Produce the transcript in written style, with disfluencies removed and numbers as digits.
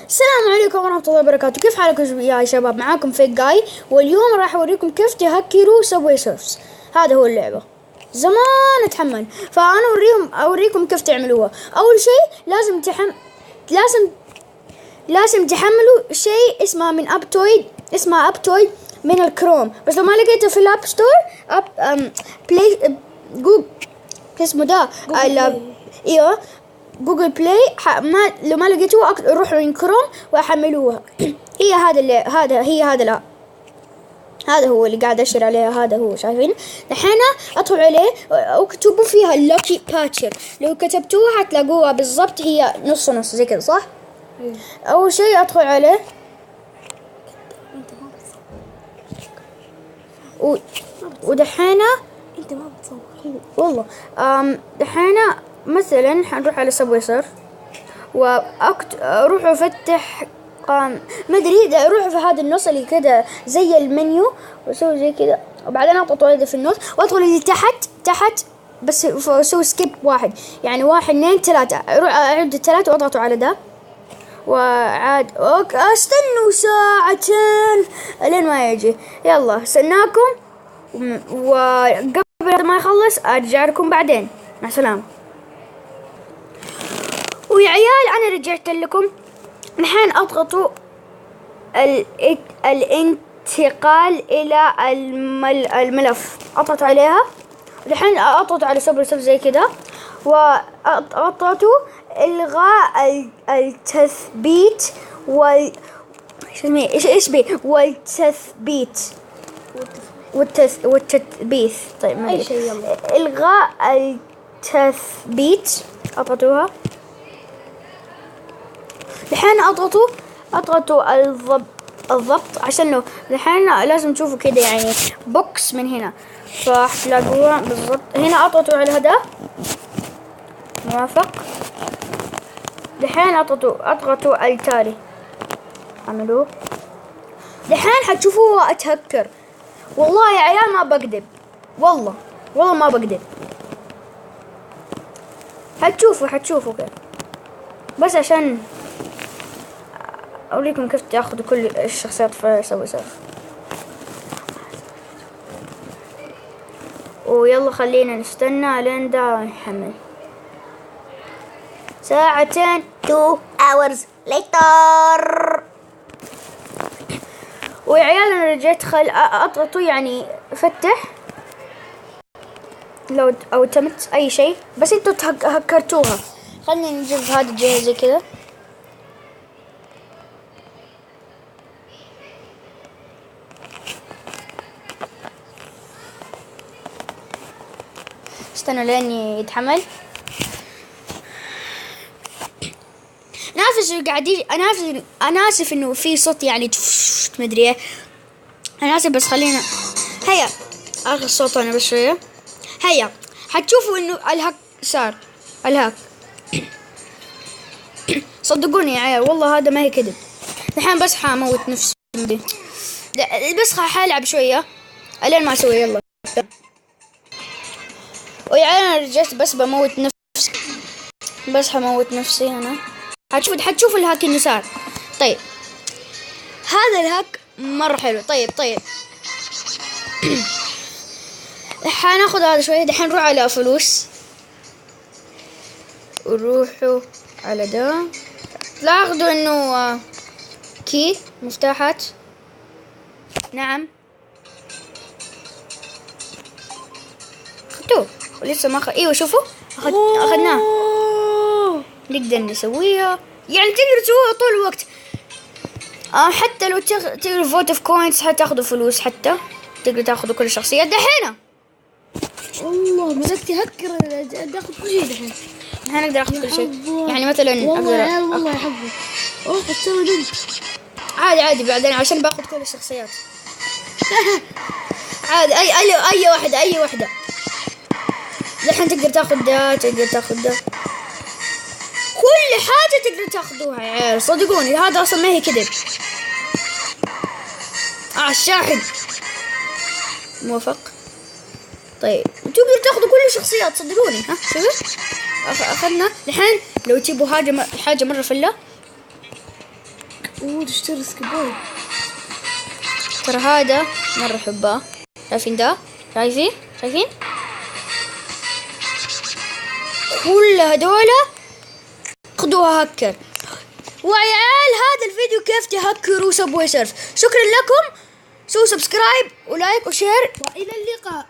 السلام عليكم ورحمة الله وبركاته. كيف حالكم يا شباب؟ معاكم فيك جاي، واليوم راح أوريكم كيف تهكروا سبوي سيرفز. هذا هو اللعبة، زمان اتحمل، فأنا أوريكم كيف تعملوها. أول شيء لازم تحملوا شيء اسمه من اسمه أبتويد من الكروم، بس لو ما لقيته في الأب ستور بلاي جوجل اسمه ده ايوه جوجل بلاي. لو ما لقيتوه روحوا من كروم وحملوها. هذا هو اللي قاعد اشير عليه، هذا هو، شايفين؟ الحين ادخل عليه واكتبوا فيها اللوكي باتشر. لو كتبتوها حتلاقوها بالضبط، هي نص نص زي كذا، صح؟ اول شيء ادخل عليه ودحين انت ما بتصور والله. دحين مثلا حنروح على سبوي سيرف اروح افتح ما ادري، اروح في هذا النص اللي كده زي المنيو واسوي زي كده، وبعدين اضغط هذا في النص وادخل اللي تحت بس اسوي سكيب واحد، يعني 1 2 3 اروح اعد 3 واضغطوا على ده وعاد استنوا ساعتين لين ما يجي. يلا استناكم، وقبل ما يخلص ارجع لكم بعدين. مع السلامة. ويا عيال انا رجعت لكم. الحين اضغطوا الانتقال الى الملف، اضغط عليها. الحين اضغط على سبوي سيرف زي كده، واضغطوا الغاء التثبيت والتثبيت. طيب ما ادري، الغاء التثبيت اضغطوها. الحين اضغطوا الضبط عشان لو الحين لازم تشوفوا كده يعني بوكس من هنا، فحتلاقوها بالضبط هنا. اضغطوا على هذا موافق. الحين اضغطوا التالي، عملوه. الحين حتشوفوها اتهكر. والله يا عيال ما بكذب، والله ما بكذب. حتشوفوا كيف، بس عشان اوريكم كيف تاخذوا كل الشخصيات في سبوي سيرف. ويلا خلينا نستنى لين دا يحمل. ساعتين 2 hours later. ويا عيال انا رجعت. اضغطوا يعني فتح لو او تمت اي شيء، بس انتوا هكرتوها. خلينا نجيب هذا الجهاز زي كذا. استنوا لين يتحمل. انا اسف انه في صوت يعني مدري ايه، انا اسف، بس خلينا هيا اخر الصوت انا بس شويه. هيا حتشوفوا انه الهاك صار. الهاك صدقوني يا عيال، والله هذا ما هي كذب. الحين بس حاموت نفسي، بس حالعب شويه الين ما اسوي. يلا ويا عيال انا رجعت، بس بموت نفسي، بس حموت نفسي انا. حتشوفوا الهاك اللي صار. طيب هذا الهاك مرة حلو. طيب حناخذ هذا شوية. دحين نروح على فلوس، وروحوا على ده. لاحظوا انه كي مفتاحات. نعم اخذتوه ولسه ما ايوه شوفوا اخذناه. نقدر نسويها، يعني تقدر تسويها طول الوقت. حتى لو تقدر فوت اوف كوينز حتاخذوا فلوس، حتى تقدر تاخذوا كل الشخصيات. دحين والله مسكت تهكر، تاخذ كل شيء. دحين نقدر ناخذ كل شيء، يعني مثلا والله يا حظك. تسوي بنت عادي بعدين عشان باخذ كل الشخصيات. عادي اي واحدة. دحين تقدر تاخذ ده، كل حاجة تقدر تاخذوها يا عيال، صدقوني هذا اصلا ما هي كذب. الشاحن موافق. طيب تقدر تاخذوا كل الشخصيات، صدقوني. شوفوا اخذنا. الحين لو تجيبوا حاجة مرة فلة، تشتري سكيبورد. ترى هذا مرة حباه. شايفين ده؟ شايفين؟ كل هدولا خذوها هكر. وعيال هذا الفيديو كيف تهكروا سبوي سيرف. شكرا لكم، سووا سبسكرايب ولايك وشير وإلى اللقاء.